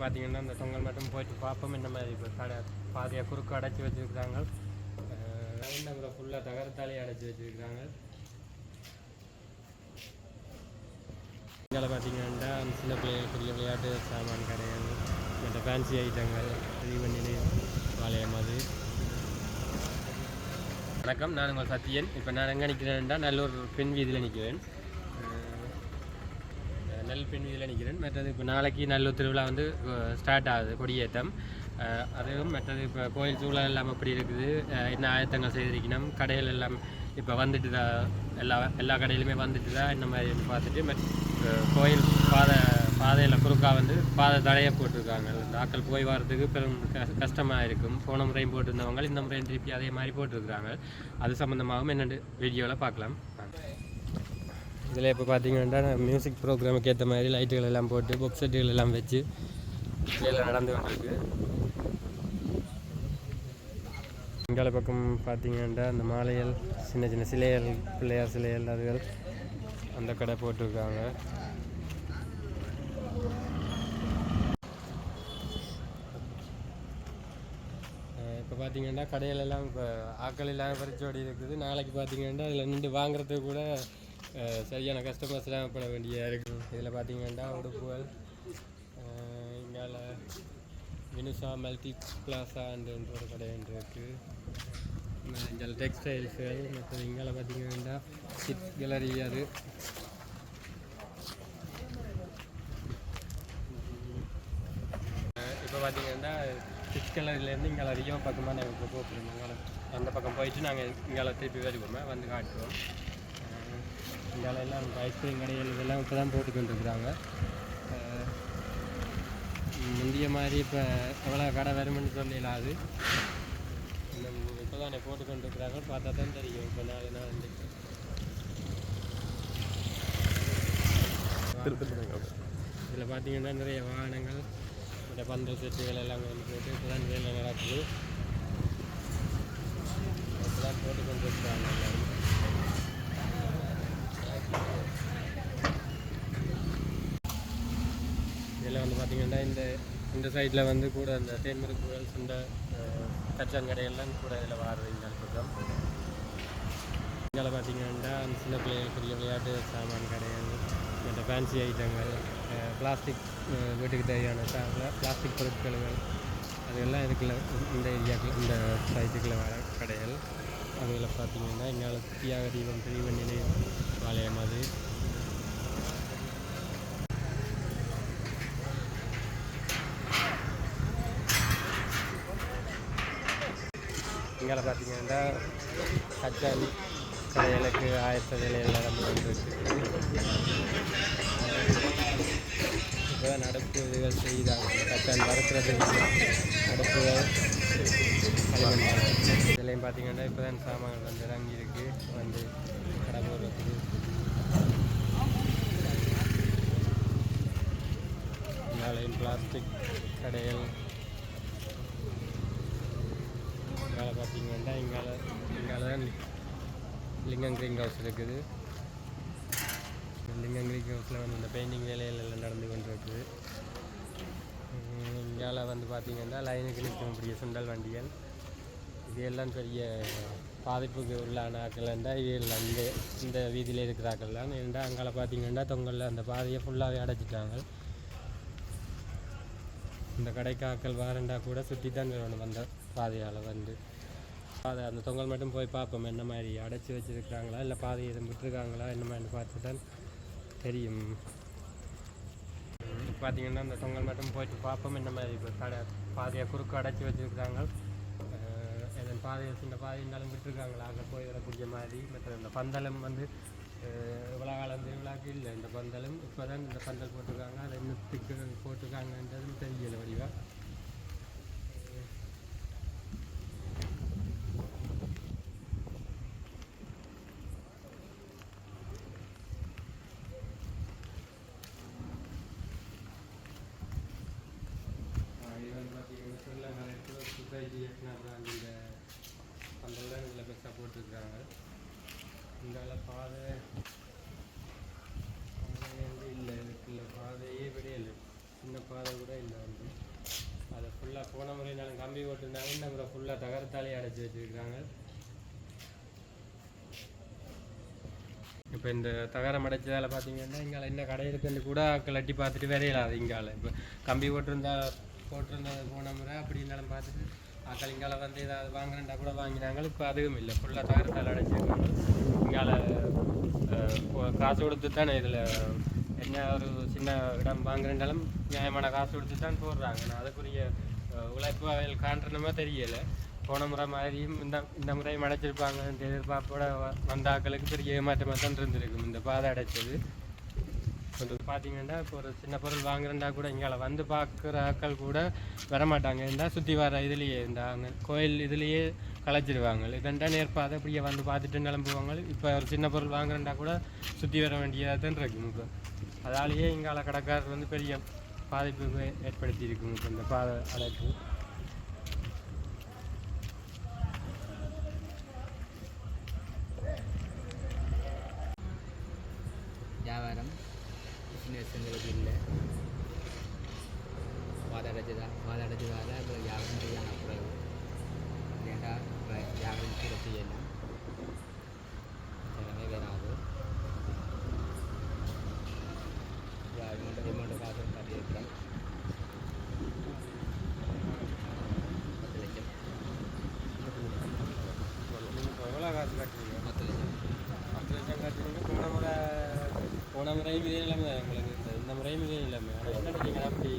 பார்த்தீங்கன்னா அந்த தொங்கல் மட்டும் போயிட்டு பார்ப்போம். இந்த மாதிரி இப்போ கடை பாதியாக குறுக்கு அடைச்சி வச்சுருக்குறாங்க. கூட ஃபுல்லாக தகரத்தாலே அடைச்சி வச்சுருக்குறாங்க. இங்கே பார்த்தீங்கன்னா சின்ன பிள்ளைகளுக்குரிய விளையாட்டு சாமான் கடைகள், மற்ற ஃபேன்சி ஐட்டங்கள், நிலையம், ஆலயம் அது. வணக்கம், நான் உங்கள் சத்தியன். இப்போ நான் எங்கே நிற்கிறேன்டா நல்லூர் பெண் வீதியில் நிற்கிறேன். பெண் வீதியில் நிற்கிறேன். மற்றது இப்போ நாளைக்கு நல்லூர் திருவிழா வந்து ஸ்டார்ட் ஆகுது, கொடியேற்றம். அதுவும் மற்றது இப்போ கோயில் சூழல் எல்லாம் எப்படி இருக்குது, என்ன ஆயத்தங்கள் செய்திருக்கணும், கடைகள் எல்லாம் இப்போ வந்துட்டு தான், எல்லா கடையிலுமே வந்துட்டு தான் இந்த மாதிரி பார்த்துட்டு கோயில் பாதையில் குறுக்காக வந்து பாதை தடையை போட்டிருக்காங்க. ஆக்கள் போய் வர்றதுக்கு பெரும் கஷ்டமாக இருக்கும். போன முறையும் போட்டிருந்தவங்க இந்த முறையும் திருப்பி அதே மாதிரி போட்டிருக்கிறாங்க. அது சம்மந்தமாகவும் என்னென்னு வீடியோவில் பார்க்கலாம். இதில் இப்போ பார்த்தீங்கன்னா மியூசிக் ப்ரோக்ராமுக்கு ஏற்ற மாதிரி லைட்டுகள் எல்லாம் போட்டு புக் செட்டுகள் எல்லாம் வச்சு வேலை நடந்து கொண்டிருக்கு. இங்கால பக்கம் பார்த்தீங்கன்னா அந்த மாலைகள், சின்ன சின்ன சிலைகள், பிள்ளையார் சிலைகள், அதுகள் அந்த கடை போட்டிருக்காங்க. இப்போ பார்த்தீங்கன்னா கடையிலெல்லாம் இப்போ ஆக்கள் எல்லாம் பறிச்சோடி இருக்குது. நாளைக்கு பார்த்தீங்கன்னா அதில் நின்று வாங்குறதுக்கு கூட சரியான கஸ்டமர்ஸ்லாம் பண்ண வேண்டியதாக இருக்குது. இதில் பார்த்தீங்கன்னா உடுப்புகள், இங்கால வினுசா மல்டி பிளாசான்ற ஒரு கடை இருக்குது. இங்கே டெக்ஸ்டைல்ஸுகள், மற்றது இங்கால பார்த்தீங்கன்னா கிட்ஸ் கேலரி. அது இப்போ பார்த்தீங்கன்னா கிட்ஸ் கேலரியிலேருந்து இங்கே அதிகமாக பக்கமாக நாங்கள் இப்போ போட்டுருந்தோம். அந்த பக்கம் போயிட்டு நாங்கள் இங்கால திருப்பி வருவோமே வந்து காட்டுவோம். இங்கால எல்லாம் ஐஸ்கிரீம் கடைகள் இதெல்லாம் இப்போ தான் போட்டுக்கொண்டு இருக்கிறாங்க. முந்தைய மாதிரி இப்போ எவ்வளோ கடை வரும்னு சொல்லலாது. இப்போ தான் போட்டுக்கொண்டு இருக்கிறாங்க, பார்த்தா தான் தெரியும். இப்போ நாலு நாள் இதில் பார்த்தீங்கன்னா நிறைய வாகனங்கள், இந்த பந்தல் செட்டுகள் எல்லாம் வந்து போட்டு இப்போ தான் வேலை நடக்குது. இப்போ தான் போட்டுக்கொண்டு இருக்கிறாங்க எல்லாரும். இதில் வந்து பார்த்திங்கன்னா இந்த சைடில் வந்து கூட இந்த தேன்முருக்குகள், சுண்ட கச்சான் கடைகள்லாம் கூட இதில் வாடுறது. இந்த பக்கம் இங்கே பார்த்திங்கன்னா சின்ன பிள்ளைகளுக்குரிய விளையாட்டு சாமான் கடைகள், மற்ற ஃபேன்சி ஐட்டங்கள், பிளாஸ்டிக் வீட்டுக்கு தேவையான பிளாஸ்டிக் பொருட்கள், அதெல்லாம் இதுக்குள்ள இந்த ஏரியாவுக்கு இந்த சைட்டுக்குள்ளே வர கடைகள். அதில் பார்த்திங்கன்னா இங்கே தியாக தீபம், பெரிய நிலையம், ஆலயம் அது. இங்கே பார்த்தீங்கன்னா கச்சான் கடைகளுக்கு ஆயத்த வேலைகள் நடந்து வந்துருக்கு. இப்போ தான் நடப்பு இதுகள் செய்தாங்க. கச்சான் வறுக்கிறது நடப்புகள் களிமண். இதுலேயும் பார்த்தீங்கன்னா இப்போ தான் சாமான்கள் வந்து இறங்கியிருக்கு, வந்து கடை போடுறதுக்கு. இங்காலையும் பிளாஸ்டிக் கடைகள். இங்கால பார்த்தீங்கன்னா இங்கால தான் லிங்கம் கிரீன் ஹவுஸ் இருக்குது. லிங்கம் கிரீன் ஹவுஸில் வந்து இந்த பெயிண்டிங் வேலைகள் எல்லாம் நடந்து கொண்டு இருக்குது. இங்கால வந்து பார்த்திங்கன்னா லைனுக்கு நிற்கும் பெரிய சுண்டல் வண்டிகள். இது எல்லாம் பெரிய பாதிப்புக்கு உள்ளான ஆக்கள் இருந்தால் இது எல்லாம் இந்த வீதியில் இருக்கிற ஆக்கள் தான். இருந்தால் அங்கால பார்த்திங்கன்னா தொங்கலில் அந்த பாதையை ஃபுல்லாகவே அடைச்சிட்டாங்க. இந்த கடைக்காக்கள் வாரண்டா கூட சுற்றி தான் வரணும் வந்த பாதையால் வந்து. அதை அந்த தொங்கல் மட்டும் போய் பார்ப்போம், என்ன மாதிரி அடைச்சி வச்சுருக்கிறாங்களா இல்லை பாதையை எதுவும் விட்டுருக்காங்களா என்ன மாதிரி பார்த்து தான் தெரியும். பார்த்திங்கன்னா அந்த தொங்கல் மட்டும் போயிட்டு பார்ப்போம், என்ன மாதிரி இப்போ பாதையை குறுக்கு அடைச்சி வச்சுருக்குறாங்க. எதன் பாதையை சின்ன பாதை இருந்தாலும் விட்டுருக்காங்களா அங்கே போய் வரக்கூடிய மாதிரி. மற்ற இந்த பந்தலும் வந்து இவ்வளோ காலம் திருவிழாக்கு இல்லை. இந்த பந்தலும் இப்போ தான் இந்த பந்தல் போட்டிருக்காங்க. அதை இன்னத்துக்கு போட்டிருக்காங்கன்றதும் தெரியலை வடிவா. இந்த பந்தல் தான் இதில் பெருசாக போட்டிருக்கிறாங்க. இங்கால பாதை வந்து இல்லை, பாதையே விடையில்லை. சின்ன பாதை கூட இல்லை வந்து அதை ஃபுல்லாக போன முறையினாலும் கம்பி போட்டுருந்தாங்க, இந்த முறை ஃபுல்லாக தகரத்தாலே அடைச்சி வச்சுருக்காங்க. இப்போ இந்த தகரம் அடைச்சதால் பார்த்தீங்கன்னா இங்கே என்ன கடை இருக்குன்னு கூட கலட்டி பார்த்துட்டு வரையலாது. இங்கால இப்போ கம்பி போட்டிருந்தது போன முறை அப்படி இருந்தாலும் பார்த்துட்டு ஆக்கள் இங்கால வந்து ஏதாவது வாங்கினா கூட வாங்கினாங்க. இப்போ அதுவும் இல்லை, ஃபுல்லாக தகரத்தால் அடைச்சிருக்காங்க. இங்கால காசு கொடுத்து தானே இதில் என்ன ஒரு சின்ன இடம் வாங்குறனாலும் நியாயமான காசு கொடுத்து தான் போடுறாங்க. நான் அதுக்குரிய உழைப்பு அவைகள் காண்றணுமா தெரியலை. போன முறை மாதிரியும் இந்த முறையும் அடைச்சிருப்பாங்க எதிர்பார்ப்போட வந்த ஆக்களுக்கு பெரிய ஏமாற்றமாக தான் இருந்திருக்கும் இந்த பாதை அடைச்சது. கொஞ்சம் பார்த்தீங்கன்னா இப்போ ஒரு சின்ன பொருள் வாங்குறேன்டா கூட இங்கே வந்து பார்க்குற ஆக்கள் கூட வரமாட்டாங்க. இருந்தால் சுற்றி வர இதுலேயே இருந்தாங்க கோயில் இதுலேயே களைச்சிடுவாங்க. இதெண்டா நேர்பாதை அப்படியே வந்து பார்த்துட்டு கிளம்புவாங்க. இப்போ ஒரு சின்ன பொருள் வாங்குறேன்டா கூட சுற்றி வர வேண்டியதாக தான் இருக்கும். இப்போ அதாலேயே இங்கால கடைக்காரர் வந்து பெரிய பாதிப்பு ஏற்படுத்தி இருக்கும் இப்போ இந்த பாதை அடைப்பு. வியாபாரம் பிஸ்னஸ்ங்களுக்கு இல்லை, வாதடைச்சதால் இப்போ வியாபாரம் செய்யாம குறைவு ஏண்டா வியாபாரம் கூட செய்யலாம், எல்லாமே வராது. அமௌண்ட்டு காசு கட்டியிருக்கிறோம் 10 லட்சம். எவ்வளோ காசு கட்டுறீங்க? 10 லட்சம். 10 லட்சம் கட்டுறீங்க. போன முறையும் இதே இல்லாமல் உங்களுக்கு இந்த முறையும் இதே இல்லாமல் என்ன நீங்கள் அப்படி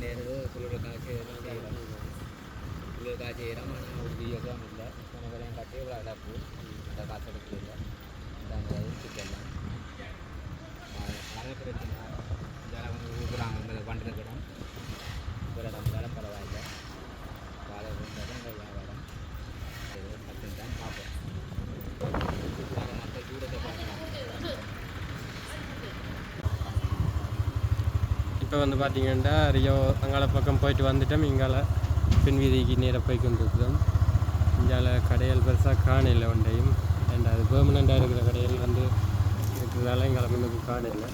நேரது குளிர காய்ச்சி செய்கிறோம். ஆனால் ஒரு வீடியோதான் இல்லை, போன வரையும் காட்டி இவ்வளோ அடாப்பு அந்த காசு எடுக்கல அந்த சிக்கலாம் நிறைய பிரச்சனை. இதால் வந்து ஊக்குறாங்க இந்த பண்ணுறது இடம் ஒரு இடம் வேலை பரவாயில்லை. வாழை இருந்தாலும் இந்த வியாபாரம் மட்டும் தான் பார்ப்போம். மற்ற தூரத்தை பார்க்கலாம். இப்போ வந்து பார்த்தீங்கன்னா ரியோ அங்கால பக்கம் போயிட்டு வந்துட்டோம். இங்கால பின் வீதிக்கு நேராக போய் கொண்டிருக்கிறோம். இங்கால கடைகள் பெருசாக காணையில் ஒன்றையும் அண்ட் அது பெர்மனண்ட்டாக இருக்கிற கடைகள் வந்து இருக்கிறதால எங்களை முன்னுக்கு காணையில்.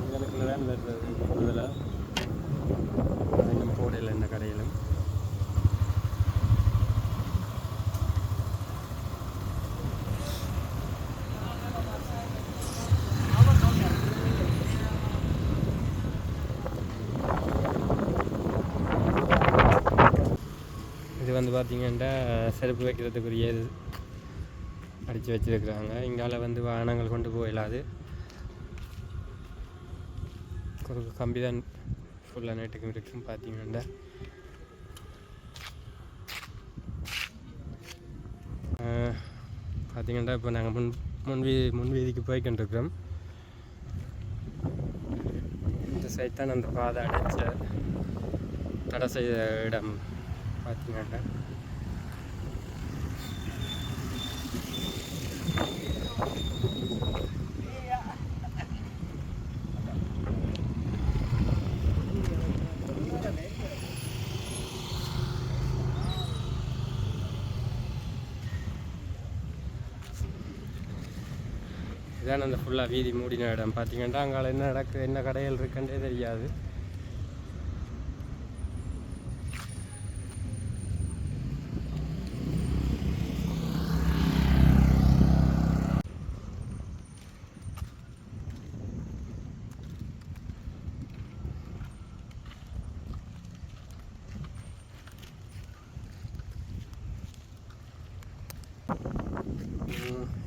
எங்களுக்குள்ள தான் வருது கூடுதலாக இன்னும் போடையில் இந்த கடையிலும். இது வந்து பார்த்திங்கன்னா செருப்பு வைக்கிறதுக்குரிய அடித்து வச்சுருக்குறாங்க. இங்கால வந்து வாகனங்கள் கொண்டு போயிடாது. குறுக்கு கம்பி தான் ஃபுல்லாக நைட்டுக்கும் இருக்கும். பார்த்திங்கன்னா இப்போ நாங்கள் முன்வீதிக்கு போய்கிட்டுருக்கிறோம். இந்த சைட் தான் அந்த பாதை அடைச்ச தடை செய்த இடம். பார்த்திங்கன்னா இதான் அந்த ஃபுல்லாக வீதி மூடின இடம். பார்த்திங்கன்னா அங்கே என்ன நடக்குது, என்ன கடைகள் இருக்குன்றே தெரியாது.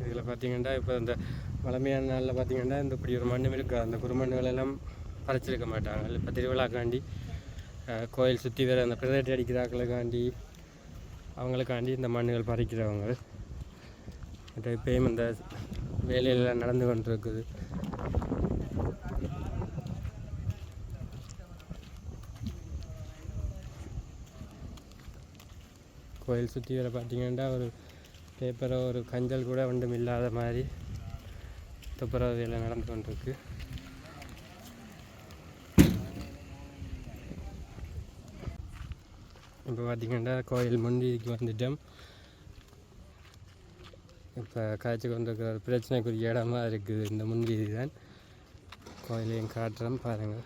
இதில் பார்த்திங்கன்னா இப்போ இந்த வளமையான நாளில் பார்த்திங்கன்னா இந்த இப்படி ஒரு மண்ணும் இருக்குது. அந்த குறுமண்ணுகளெல்லாம் பறிச்சிருக்க மாட்டாங்க. இப்போ திருவிழாக்காண்டி கோயில் சுற்றி வேறு அந்த பிரதேட்டி அடிக்கிறாக்களுக்காண்டி அவங்களுக்காண்டி இந்த மண்ணுகள் பறிக்கிறவங்க. இப்போயும் இந்த வேலையெல்லாம் நடந்து கொண்டிருக்குது. கோயில் சுற்றி வேறு பார்த்திங்கன்னா ஒரு பேப்பரோ ஒரு கஞ்சல் கூட ஒன்றும் இல்லாத மாதிரி துப்புரவு வேலை நடந்து கொண்டிருக்கு. இப்போ பார்த்திங்கன்னா கோயில் முன்வீதிக்கு வந்துட்டோம். இப்போ காய்ச்சி கொண்டிருக்கிற ஒரு பிரச்சனைக்குரிய இடமா இருக்குது இந்த முன்வீதி தான். கோயிலையும் காட்டுறோம் பாருங்கள்.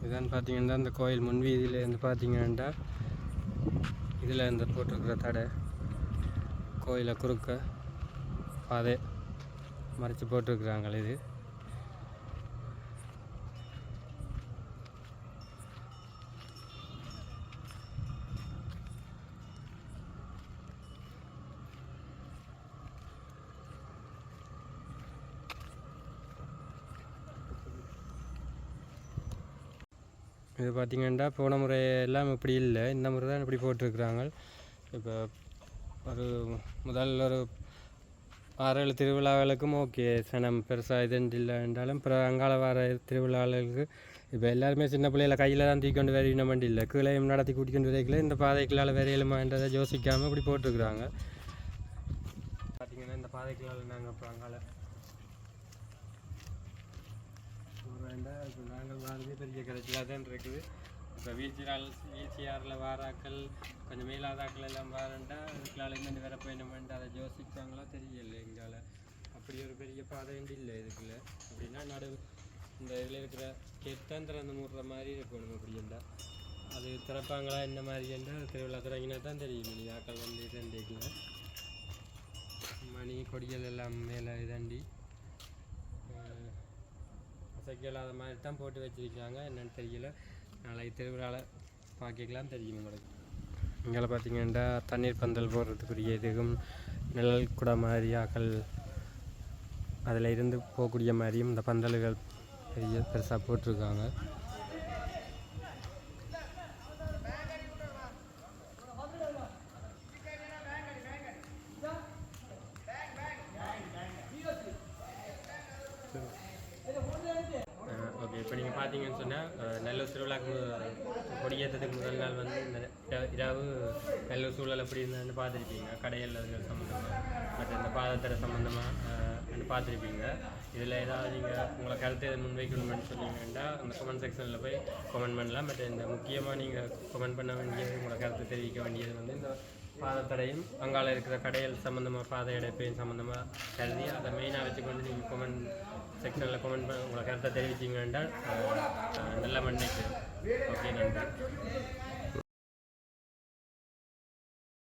இதான் பார்த்தீங்கன்னா இந்த கோயில் முன்வீதியில் இருந்து பார்த்தீங்கன்னா இதில் இந்த போட்டிருக்கிற தடை கோயிலை குறுக்க பாதை மறைச்சி போட்டிருக்கிறாங்களே இது. இது பார்த்திங்கன்னா போன முறை எல்லாம் இப்படி இல்லை, இந்த முறை தான் இப்படி போட்டிருக்கிறாங்க. இப்போ ஒரு ஒரு 6-7 திருவிழாக்களுக்கும் ஓகே சனம் பெருசாக இதுன்னு இல்லை என்றாலும் அப்புறம் அங்காள வார திருவிழாக்களுக்கு இப்போ எல்லாருமே சின்ன பிள்ளைகளை கையில் தான் தூக்கி கொண்டு வரையின வண்டி இல்லை, கீழையும் நடத்தி கூட்டிக்கொண்டு வரைக்கல இந்த பாதைகளால் வரையலுமான்றதை யோசிக்காமல் இப்படி போட்டிருக்கிறாங்க. பார்த்திங்கன்னா இந்த பாதைகளால் நாங்கள் இப்போ அங்கால இப்போ நாங்கள் வாழ்ந்தே பெரிய கிடைச்சலாக தான் இருக்குது. இப்போ வீழ்ச்சியாரில் வாராக்கள் கொஞ்சம் மேலாதாக்கள் எல்லாம் வாரண்டா இதுக்களால் இன்னும் வேற போயிடமெண்ட் அதை யோசிச்சாங்களோ தெரியல. எங்கால அப்படி ஒரு பெரிய பாதைண்டு இல்லை இதுக்குள்ள. அப்படின்னா இந்த இதில் இருக்கிற கெத்தாந்திரம் அந்த மூடுற மாதிரி இருக்கணும். அப்படி இருந்தால் அது திறப்பாங்களா என்ன மாதிரி என்றால் திருவிழா தொடங்கினா தான் தெரியும். மணி ஆக்கள் வந்து இதண்டிக்கல மணி கொடிகள் எல்லாம் மேலே இதண்டி இல்லாத மாதிரி தான் போட்டு வச்சிருக்காங்க. என்னென்னு தெரியல, நாளைக்கு திருவிழாவில் பார்க்கலாம் தெரியும் உங்களுக்கு. இங்கே பார்த்தீங்கன்னா தண்ணீர் பந்தல் போடுறதுக்குரிய இதுக்கும் நிழல் கூட மாதிரி ஆக்கள் அதில் இருந்து போகக்கூடிய மாதிரியும் இந்த பந்தல்கள் பெருசாக போட்டிருக்காங்க. ஓகே, இப்போ நீங்கள் பார்த்தீங்கன்னு சொன்னால் நல்லூர் திருவிழாக்கு கொடியேற்றத்துக்கு முதல் நாள் வந்து இந்த இரவு நல்லூர் சூழல் எப்படி இருந்ததுன்னு பார்த்துருப்பீங்க. கடையில் சம்மந்தமாக மற்ற இந்த பாதத்தடை சம்மந்தமாக பார்த்துருப்பீங்க. இதில் ஏதாவது நீங்கள் உங்களை கருத்தை முன்வைக்கணும்னு சொன்னீங்கன்னா அந்த கமெண்ட் செக்ஷனில் போய் கமெண்ட் பண்ணலாம். பட் இந்த முக்கியமாக நீங்கள் கமெண்ட் பண்ண வேண்டியது, உங்களை கருத்தை தெரிவிக்க வேண்டியது வந்து இந்த பாதத்தடையும் அங்கால இருக்கிற கடைகள் சம்மந்தமாக பாதை அடைப்பையும் சம்மந்தமாக கருதி அதை மெயினாக வச்சுக்கொண்டு நீங்கள் கமெண்ட் செக்ஷனில் கமெண்ட் பண்ண உங்களை கருத்தை தெரிவிச்சிங்க என்றால் நல்ல மண்ணைக்கு. ஓகே, நன்றி.